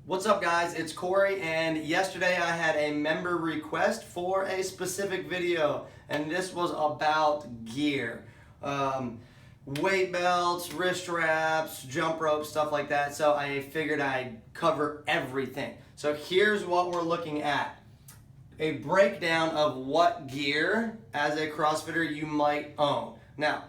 What's up guys, it's Corey, and yesterday I had a member request for a specific video, and this was about gear. Weight belts, wrist wraps, jump ropes, stuff like that, so I figured I'd cover everything. So here's what we're looking at. A breakdown of what gear as a CrossFitter you might own. Now,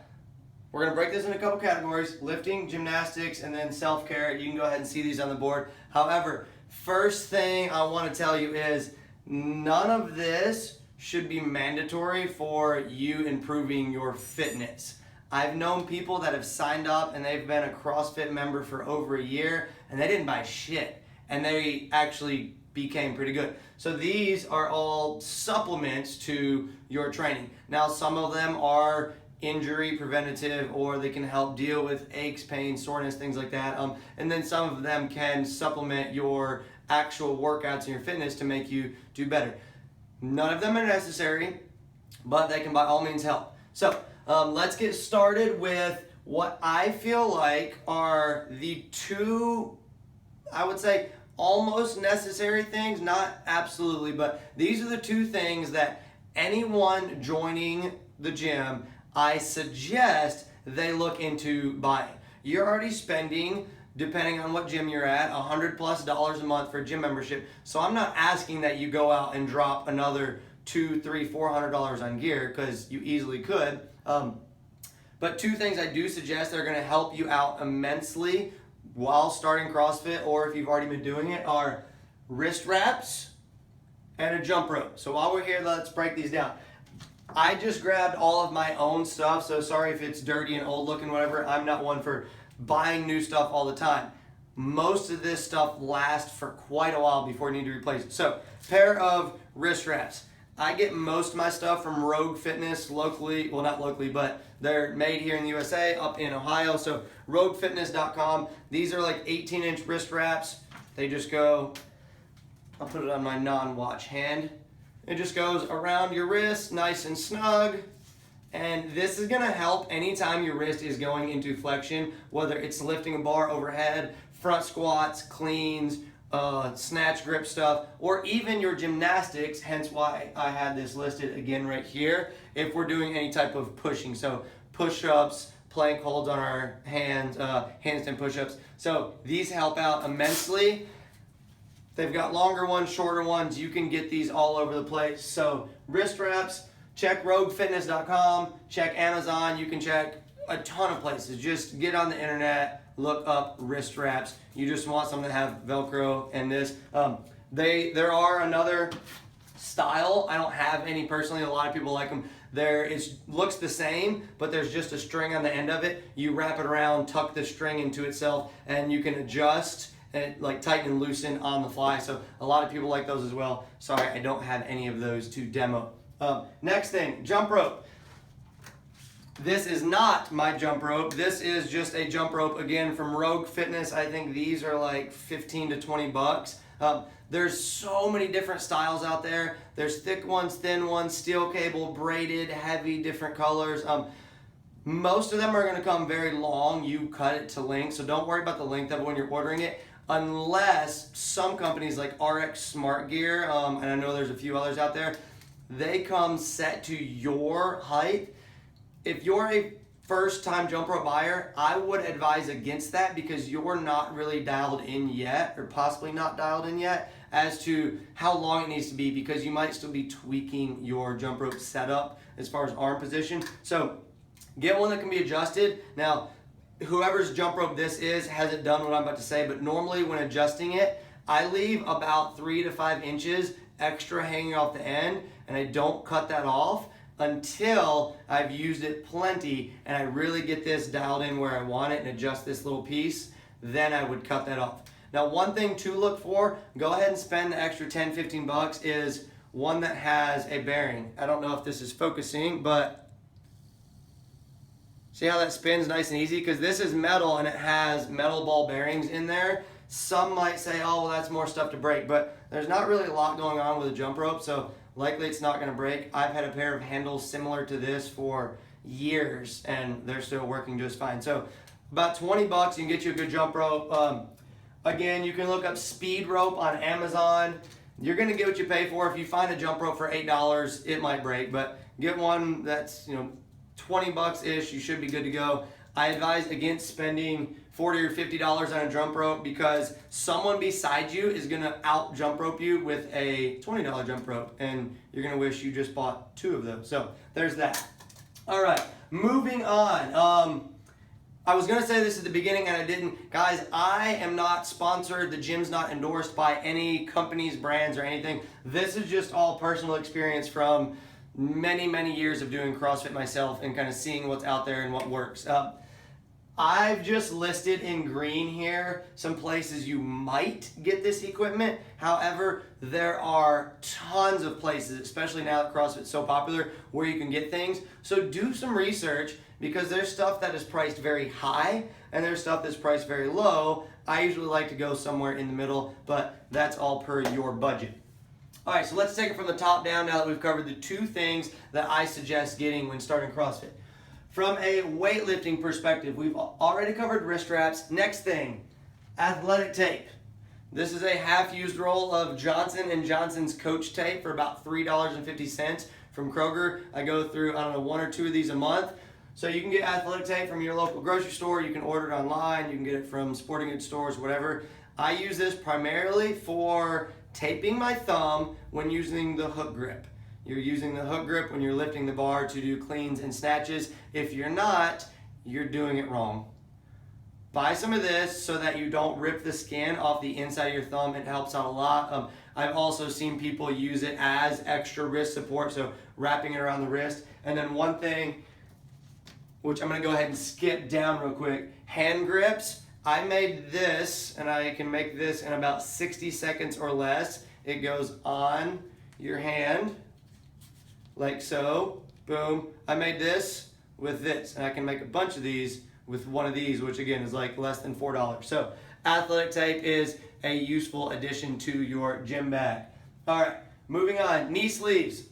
we're going to break this into a couple categories: lifting, gymnastics, and then self-care. You can go ahead and see these on the board. However, first thing I want to tell you is none of this should be mandatory for you improving your fitness. I've known people that have signed up and they've been a CrossFit member for over a year and they didn't buy shit and they actually became pretty good. So these are all supplements to your training. Now, some of them are injury preventative, or they can help deal with aches, pain, soreness, things like that. And then some of them can supplement your actual workouts and your fitness to make you do better. None of them are necessary, but they can by all means help. So let's get started with what I feel like are the two, I would say, almost necessary things, not absolutely, but these are the two things that anyone joining the gym, I suggest they look into buying. You're already spending, depending on what gym you're at, $100+ a month for a gym membership. So I'm not asking that you go out and drop another $200, $300, $400 on gear, because you easily could. But two things I do suggest that are going to help you out immensely while starting CrossFit, or if you've already been doing it, are wrist wraps and a jump rope. So while we're here, let's break these down. I just grabbed all of my own stuff, so sorry if it's dirty and old looking, whatever. I'm not one for buying new stuff all the time. Most of this stuff lasts for quite a while before you need to replace it. So, pair of wrist wraps. I get most of my stuff from Rogue Fitness locally, well, not locally, but they're made here in the USA, up in Ohio. So roguefitness.com. These are like 18-inch wrist wraps. They just go, I'll put it on my non-watch hand. It just goes around your wrist, nice and snug. And this is gonna help anytime your wrist is going into flexion, whether it's lifting a bar overhead, front squats, cleans, snatch grip stuff, or even your gymnastics, hence why I had this listed again right here, if we're doing any type of pushing. So push-ups, plank holds on our hands, handstand push-ups. So these help out immensely. They've got longer ones, shorter ones. You can get these all over the place. So wrist wraps, check roguefitness.com, check Amazon. You can check a ton of places. Just get on the internet, look up wrist wraps. You just want something that have Velcro and this. There are another style. I don't have any personally. A lot of people like them. It looks the same, but there's just a string on the end of it. You wrap it around, tuck the string into itself, and you can adjust and like tighten and loosen on the fly. So a lot of people like those as well. Sorry, I don't have any of those to demo. Next thing, jump rope. This is not my jump rope. This is just a jump rope, again, from Rogue Fitness. I think these are like 15 to 20 bucks. There's so many different styles out there. There's thick ones, thin ones, steel cable, braided, heavy, different colors. Most of them are gonna come very long. You cut it to length, so don't worry about the length of it when you're ordering it, unless some companies like RX Smart Gear, and I know there's a few others out there, they come set to your height. If you're a first-time jump rope buyer, I would advise against that, because you're not really dialed in yet, or possibly not dialed in yet, as to how long it needs to be, because you might still be tweaking your jump rope setup as far as arm position. So get one that can be adjusted. Now, whoever's jump rope this is hasn't done what I'm about to say, but normally when adjusting it, I leave about 3 to 5 inches extra hanging off the end, and I don't cut that off until I've used it plenty and I really get this dialed in where I want it and adjust this little piece. Then I would cut that off. Now, one thing to look for, go ahead and spend the extra 10, 15 bucks, is one that has a bearing. I don't know if this is focusing, but see how that spins nice and easy? Because this is metal and it has metal ball bearings in there. Some might say, oh, well, that's more stuff to break, but there's not really a lot going on with a jump rope, so likely it's not going to break. I've had a pair of handles similar to this for years, and they're still working just fine. So about 20 bucks, you can get you a good jump rope. Again, you can look up speed rope on Amazon. You're gonna get what you pay for. If you find a jump rope for $8, it might break, but get one that's 20 bucks-ish, you should be good to go. I advise against spending $40 or $50 on a jump rope because someone beside you is gonna out jump rope you with a $20 jump rope, and you're gonna wish you just bought 2 of those. So there's that. All right, moving on. I was gonna say this at the beginning and I didn't. Guys, I am not sponsored. The gym's not endorsed by any companies, brands, or anything. This is just all personal experience from many, many years of doing CrossFit myself and kind of seeing what's out there and what works. I've just listed in green here some places you might get this equipment. However, there are tons of places, especially now that CrossFit's so popular, where you can get things. So do some research because there's stuff that is priced very high and there's stuff that's priced very low. I usually like to go somewhere in the middle, but that's all per your budget. All right, so let's take it from the top down now that we've covered the 2 things that I suggest getting when starting CrossFit. From a weightlifting perspective, we've already covered wrist straps. Next thing, athletic tape. This is a half-used roll of Johnson & Johnson's Coach tape for about $3.50 from Kroger. I go through, 1 or 2 of these a month. So you can get athletic tape from your local grocery store. You can order it online. You can get it from sporting goods stores, whatever. I use this primarily for taping my thumb when using the hook grip. You're using the hook grip when you're lifting the bar to do cleans and snatches. If you're not, you're doing it wrong. Buy some of this so that you don't rip the skin off the inside of your thumb. It helps out a lot. I've also seen people use it as extra wrist support, so wrapping it around the wrist. And then one thing, which I'm gonna go ahead and skip down real quick, hand grips. I made this, and I can make this in about 60 seconds or less. It goes on your hand, like so, boom. I made this with this, and I can make a bunch of these with one of these, which again is like less than $4. So athletic tape is a useful addition to your gym bag. All right, moving on, knee sleeves.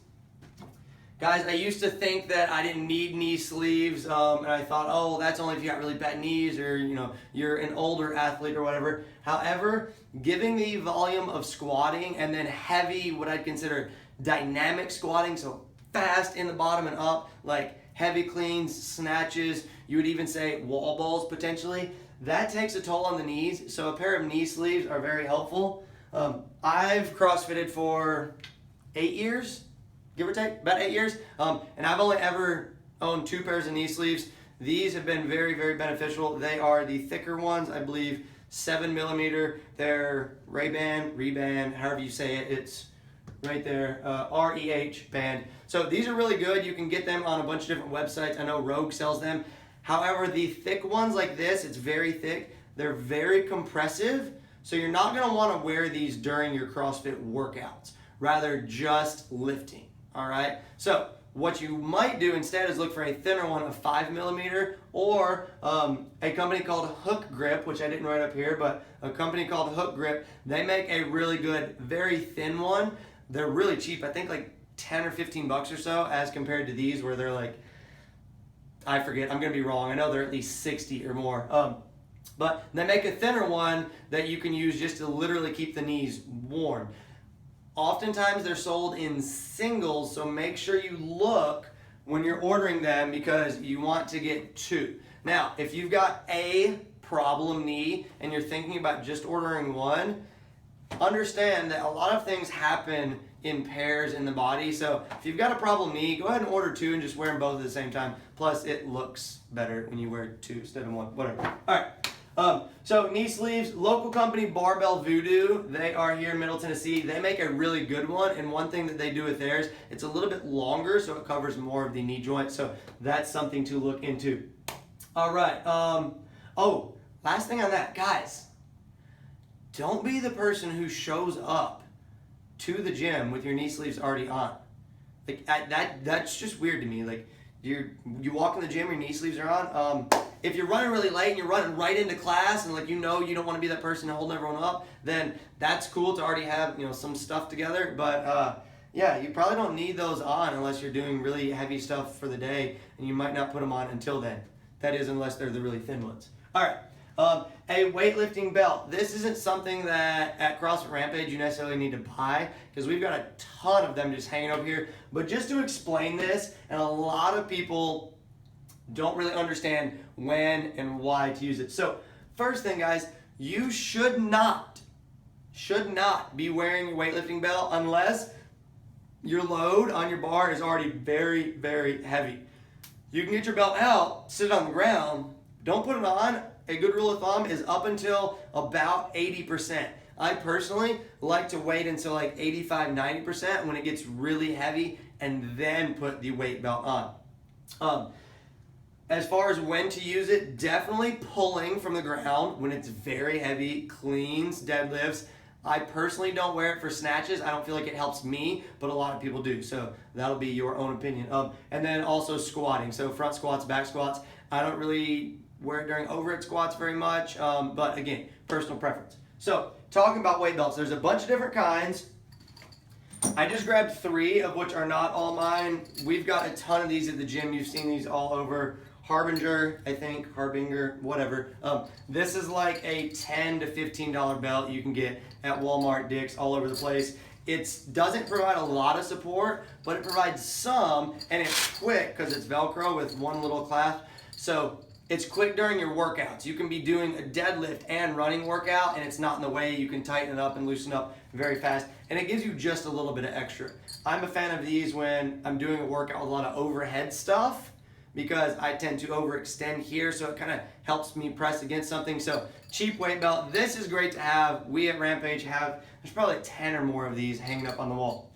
Guys, I used to think that I didn't need knee sleeves, and I thought, oh, that's only if you got really bad knees or you're an older athlete or whatever. However, giving the volume of squatting and then heavy, what I'd consider dynamic squatting, so fast in the bottom and up, like heavy cleans, snatches, you would even say wall balls potentially, that takes a toll on the knees. So a pair of knee sleeves are very helpful. I've CrossFitted for 8 years, give or take, about 8 years. And I've only ever owned 2 pairs of knee sleeves. These have been very, very beneficial. They are the thicker ones, I believe 7mm. They're Ray-Ban, however you say it, it's right there, REH band. So these are really good. You can get them on a bunch of different websites. I know Rogue sells them. However, the thick ones like this, it's very thick. They're very compressive. So you're not gonna wanna wear these during your CrossFit workouts, rather just lifting, all right? So what you might do instead is look for a thinner one of 5mm or a company called Hook Grip, which I didn't write up here, but a company called Hook Grip. They make a really good, very thin one. They're really cheap. I think like 10 or 15 bucks or so as compared to these where they're like, I forget, I'm gonna be wrong. I know they're at least 60 or more. But they make a thinner one that you can use just to literally keep the knees warm. Oftentimes they're sold in singles, so make sure you look when you're ordering them because you want to get 2. Now, if you've got a problem knee and you're thinking about just ordering one, understand that a lot of things happen in pairs in the body. So if you've got a problem knee, go ahead and order 2 and just wear them both at the same time. Plus, it looks better when you wear 2 instead of 1, whatever. All right. So knee sleeves, local company Barbell Voodoo, they are here in Middle Tennessee. They make a really good one, and one thing that they do with theirs, it's a little bit longer, so it covers more of the knee joint, so that's something to look into. All right, oh, last thing on that, guys, don't be the person who shows up to the gym with your knee sleeves already on. Like, that's just weird to me. Like, you walk in the gym, your knee sleeves are on. If you're running really late and you're running right into class and you don't want to be that person holding everyone up, then that's cool to already have some stuff together. But yeah, you probably don't need those on unless you're doing really heavy stuff for the day, and you might not put them on until then. That is, unless they're the really thin ones. All right. A weightlifting belt. This isn't something that at CrossFit Rampage you necessarily need to buy, because we've got a ton of them just hanging over here. But just to explain this, and a lot of people don't really understand when and why to use it. So first thing, guys, you should not be wearing your weightlifting belt unless your load on your bar is already very, very heavy. You can get your belt out, sit it on the ground, don't put it on. A good rule of thumb is up until about 80%. I personally like to wait until like 85, 90% when it gets really heavy and then put the weight belt on. As far as when to use it, definitely pulling from the ground when it's very heavy, cleans, deadlifts. I personally don't wear it for snatches. I don't feel like it helps me, but a lot of people do. So that'll be your own opinion. And then also squatting. So front squats, back squats. I don't really wear it during overhead squats very much, but again, personal preference. So talking about weight belts, there's a bunch of different kinds. I just grabbed 3 of which are not all mine. We've got a ton of these at the gym. You've seen these all over. Harbinger, I think, Harbinger, whatever. This is like a $10 to $15 belt you can get at Walmart, Dick's, all over the place. It doesn't provide a lot of support, but it provides some, and it's quick because it's Velcro with one little clasp. So it's quick during your workouts. You can be doing a deadlift and running workout, and it's not in the way. You can tighten it up and loosen up very fast, and it gives you just a little bit of extra. I'm a fan of these when I'm doing a workout with a lot of overhead stuff, because I tend to overextend here, so it kind of helps me press against something. So cheap weight belt, this is great to have. We at Rampage have, there's probably 10 or more of these hanging up on the wall.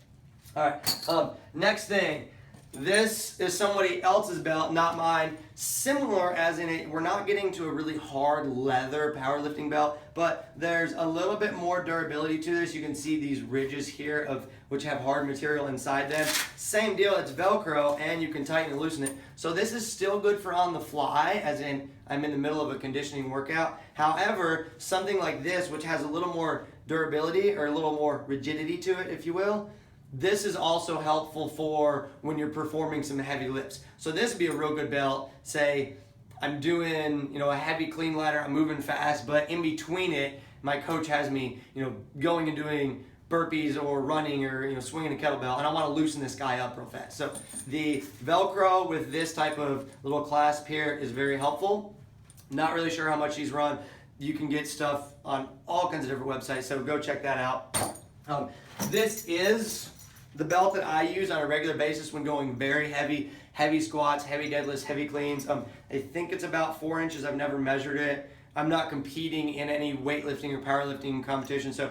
All right, next thing. This is somebody else's belt, not mine. Similar as in it, we're not getting to a really hard leather powerlifting belt, but there's a little bit more durability to this. You can see these ridges here of which have hard material inside them. Same deal, it's Velcro, and you can tighten and loosen it. So this is still good for on the fly, as in I'm in the middle of a conditioning workout. However, something like this, which has a little more durability or a little more rigidity to it, if you will, this is also helpful for when you're performing some heavy lifts. So this would be a real good belt. Say I'm doing, a heavy clean ladder, I'm moving fast, but in between it, my coach has me, going and doing burpees or running or, swinging a kettlebell, and I want to loosen this guy up real fast. So the Velcro with this type of little clasp here is very helpful. Not really sure how much these run. You can get stuff on all kinds of different websites, so go check that out. This is the belt that I use on a regular basis when going very heavy squats, heavy deadlifts, heavy cleans. I think it's about 4 inches. I've never measured it. I'm not competing in any weightlifting or powerlifting competition, so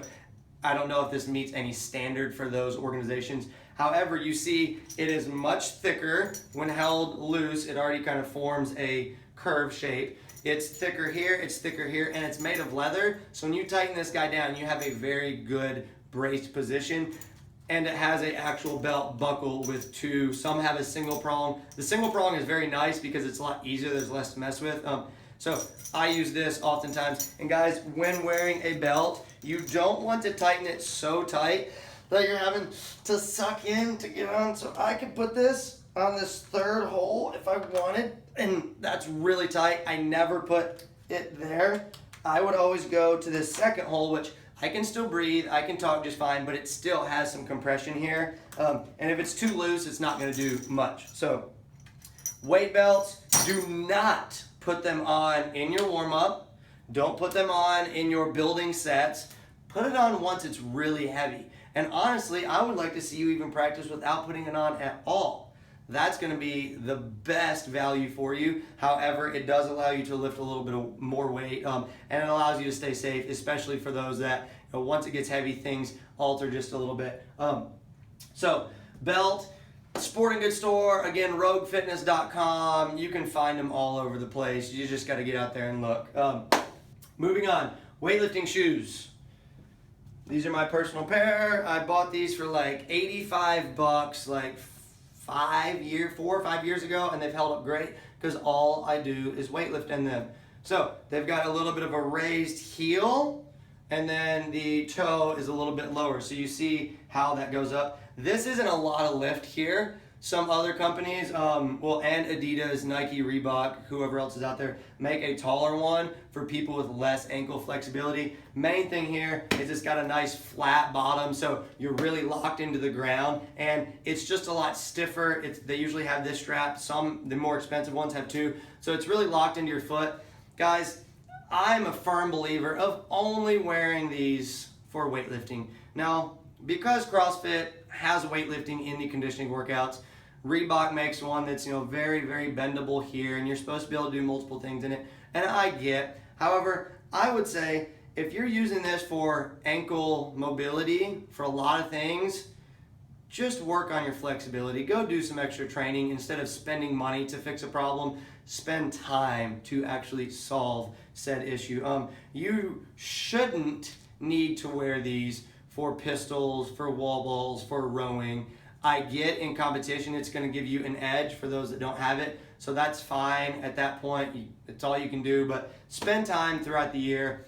I don't know if this meets any standard for those organizations. However, you see it is much thicker. When held loose, it already kind of forms a curve shape. It's thicker here, and it's made of leather. So when you tighten this guy down, you have a very good braced position. And it has an actual belt buckle with 2. Some have a single prong. The single prong is very nice because it's a lot easier. There's less to mess with. So I use this oftentimes. And guys, when wearing a belt, you don't want to tighten it so tight that you're having to suck in to get on. So I could put this on this 3rd hole if I wanted, and that's really tight. I never put it there. I would always go to this 2nd hole, which I can still breathe, I can talk just fine, but it still has some compression here. And if it's too loose, it's not gonna do much. So weight belts, do not put them on in your warm-up. Don't put them on in your building sets. Put it on once it's really heavy. And honestly, I would like to see you even practice without putting it on at all. That's going to be the best value for you. However, it does allow you to lift a little bit more weight, and it allows you to stay safe, especially for those that, once it gets heavy, things alter just a little bit. So, belt, sporting goods store, again, roguefitness.com. You can find them all over the place. You just got to get out there and look. Moving on, weightlifting shoes. These are my personal pair. I bought these for like $85, like 4 or 5 years ago, and they've held up great because all I do is weightlift in them. So they've got a little bit of a raised heel, and then the toe is a little bit lower. So you see how that goes up. This isn't a lot of lift here, Some other companies, well, and Adidas, Nike, Reebok, whoever else is out there, make a taller one for people with less ankle flexibility. Main thing here is it's got a nice flat bottom, so you're really locked into the ground, and it's just a lot stiffer. They usually have this strap. The more expensive ones have two, so it's really locked into your foot. Guys, I'm a firm believer of only wearing these for weightlifting. Now, because CrossFit has weightlifting in the conditioning workouts, Reebok makes one that's, very, very bendable here, and you're supposed to be able to do multiple things in it, and I get. However, I would say if you're using this for ankle mobility, for a lot of things, just work on your flexibility. Go do some extra training. Instead of spending money to fix a problem, spend time to actually solve said issue. You shouldn't need to wear these for pistols, for wall balls, for rowing. I get in competition it's going to give you an edge for those that don't have it, so that's fine at that point. It's all you can do, but spend time throughout the year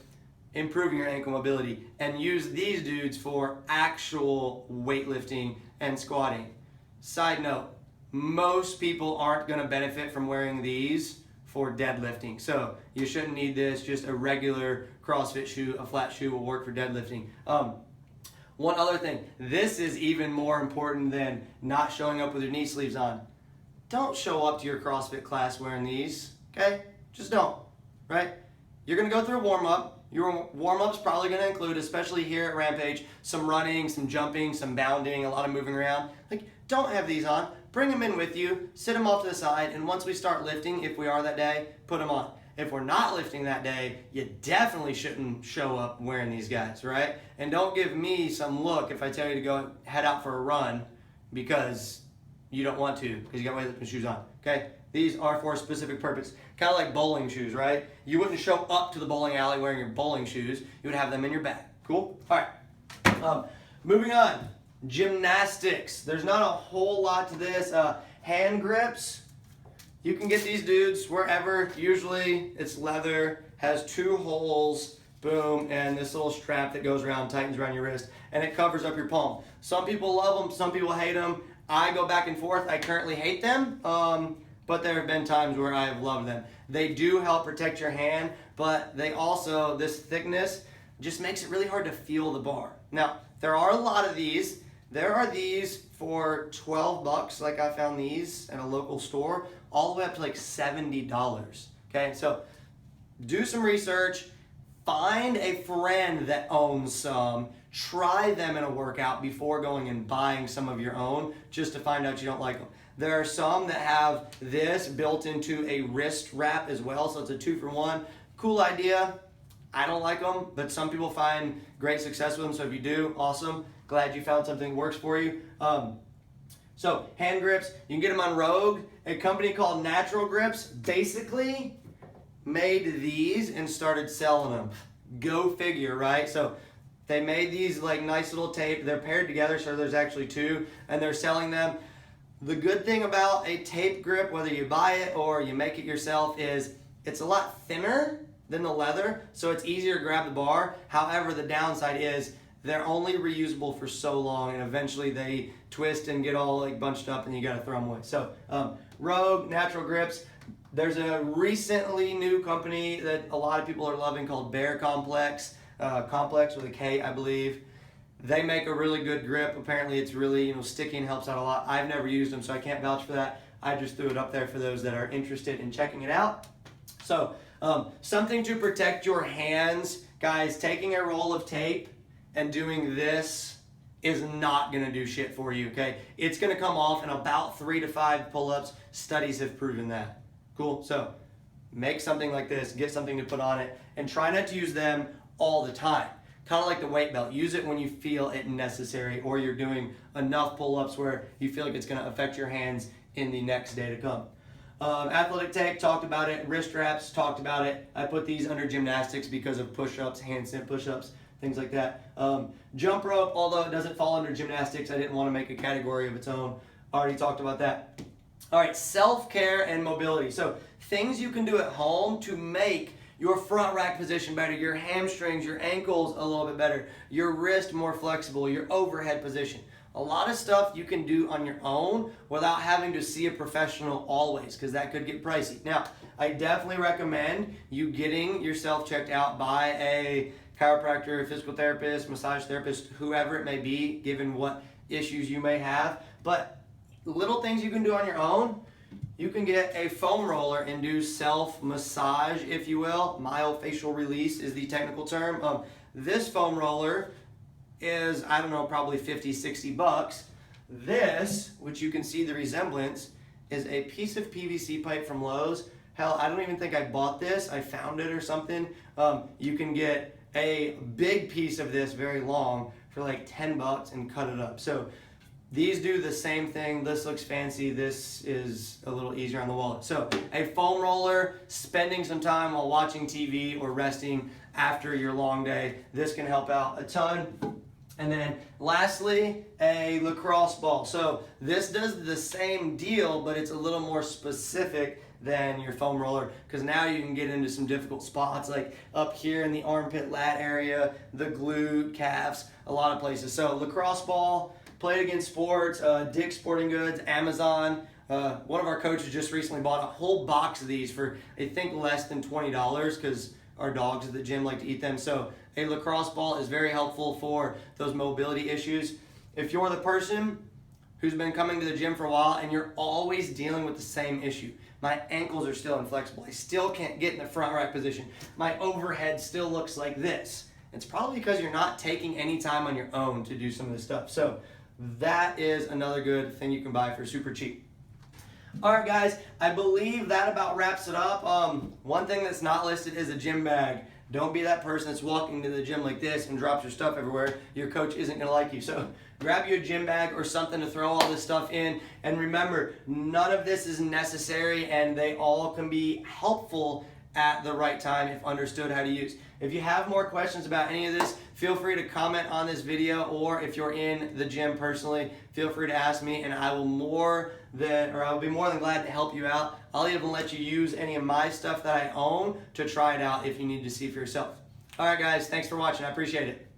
improving your ankle mobility and use these dudes for actual weightlifting and squatting. Side note, most people aren't going to benefit from wearing these for deadlifting, so you shouldn't need this. Just a regular CrossFit shoe, a flat shoe, will work for deadlifting. One other thing, this is even more important than not showing up with your knee sleeves on. Don't show up to your CrossFit class wearing these, okay? Just don't, right? You're gonna go through a warm-up. Your warm-up's probably gonna include, especially here at Rampage, some running, some jumping, some bounding, a lot of moving around. Don't have these on. Bring them in with you, sit them off to the side, and once we start lifting, if we are that day, put them on. If we're not lifting that day, you definitely shouldn't show up wearing these guys, right? And don't give me some look if I tell you to go head out for a run because you don't want to, because you got weightlifting shoes on, okay? These are for a specific purpose. Kind of like bowling shoes, right? You wouldn't show up to the bowling alley wearing your bowling shoes. You would have them in your bag. Cool? All right. Moving on. Gymnastics. There's not a whole lot to this. Hand grips. You can get these dudes wherever. Usually it's leather, has 2 holes, boom, and this little strap that goes around, tightens around your wrist, and it covers up your palm. Some people love them, some people hate them. I go back and forth. I currently hate them, but there have been times where I have loved them. They do help protect your hand, but they also, this thickness just makes it really hard to feel the bar. Now, there are a lot of these. There are these for $12, like I found these at a local store, all the way up to like $70. Okay, so do some research, find a friend that owns some, try them in a workout before going and buying some of your own, just to find out you don't like them. There are some that have this built into a wrist wrap as well, so it's a 2-for-1. Cool idea. I don't like them, but some people find great success with them, so if you do, awesome. Glad you found something that works for you. So hand grips, you can get them on Rogue. A company called Natural Grips basically made these and started selling them. Go figure, right? So they made these like nice little tape. They're paired together, so there's actually 2, and they're selling them. The good thing about a tape grip, whether you buy it or you make it yourself, is it's a lot thinner than the leather, so it's easier to grab the bar. However, the downside is they're only reusable for so long, and eventually they twist and get all like bunched up and you gotta throw them away. So Rogue, Natural Grips. There's a recently new company that a lot of people are loving called Bear Complex, Complex with a K, I believe. They make a really good grip. Apparently it's really sticky and helps out a lot. I've never used them, so I can't vouch for that. I just threw it up there for those that are interested in checking it out. So something to protect your hands. Guys, taking a roll of tape and doing this is not gonna do shit for you, okay? It's gonna come off in about 3 to 5 pull-ups. Studies have proven that. Cool, so make something like this, get something to put on it, and try not to use them all the time. Kind of like the weight belt. Use it when you feel it necessary, or you're doing enough pull-ups where you feel like it's gonna affect your hands in the next day to come. Athletic tape, talked about it. Wrist wraps, talked about it. I put these under gymnastics because of push-ups, handstand push-ups, things like that. Jump rope, although it doesn't fall under gymnastics, I didn't want to make a category of its own. Already talked about that. All right, self-care and mobility. So things you can do at home to make your front rack position better, your hamstrings, your ankles a little bit better, your wrist more flexible, your overhead position. a lot of stuff you can do on your own without having to see a professional always, because that could get pricey. Now, I definitely recommend you getting yourself checked out by a chiropractor, physical therapist, massage therapist, whoever it may be, given what issues you may have. But little things you can do on your own. You can get a foam roller and do self-massage, if you will. Myofascial release is the technical term. This foam roller is, I don't know, probably 50, 60 bucks. This, which you can see the resemblance, is a piece of PVC pipe from Lowe's. Hell, I don't even think I bought this. I found it or something. You can get a big piece of this, very long, for like 10 bucks and cut it up. So these do the same thing. This looks fancy. This is a little easier on the wallet. So a foam roller, spending some time while watching TV or resting after your long day. This can help out a ton. And then lastly, a lacrosse ball. So this does the same deal, but it's a little more specific than your foam roller, because now you can get into some difficult spots like up here in the armpit lat area, the glute, calves, a lot of places. So lacrosse ball, Played Against Sports, Dick's Sporting Goods, Amazon. One of our coaches just recently bought a whole box of these for, I think, less than $20, because our dogs at the gym like to eat them. So a lacrosse ball is very helpful for those mobility issues. If you're the person who's been coming to the gym for a while and you're always dealing with the same issue, my ankles are still inflexible, I still can't get in the front rack position, my overhead still looks like this, it's probably because you're not taking any time on your own to do some of this stuff. So that is another good thing you can buy for super cheap. Alright guys, I believe that about wraps it up. One thing that's not listed is a gym bag. Don't be that person that's walking to the gym like this and drops your stuff everywhere. Your coach isn't going to like you. So grab you a gym bag or something to throw all this stuff in. And remember, none of this is necessary, and they all can be helpful at the right time if understood how to use. If you have more questions about any of this, feel free to comment on this video, or if you're in the gym personally, feel free to ask me, and I'll be more than glad to help you out. I'll even let you use any of my stuff that I own to try it out if you need to see for yourself. All right guys, thanks for watching. I appreciate it.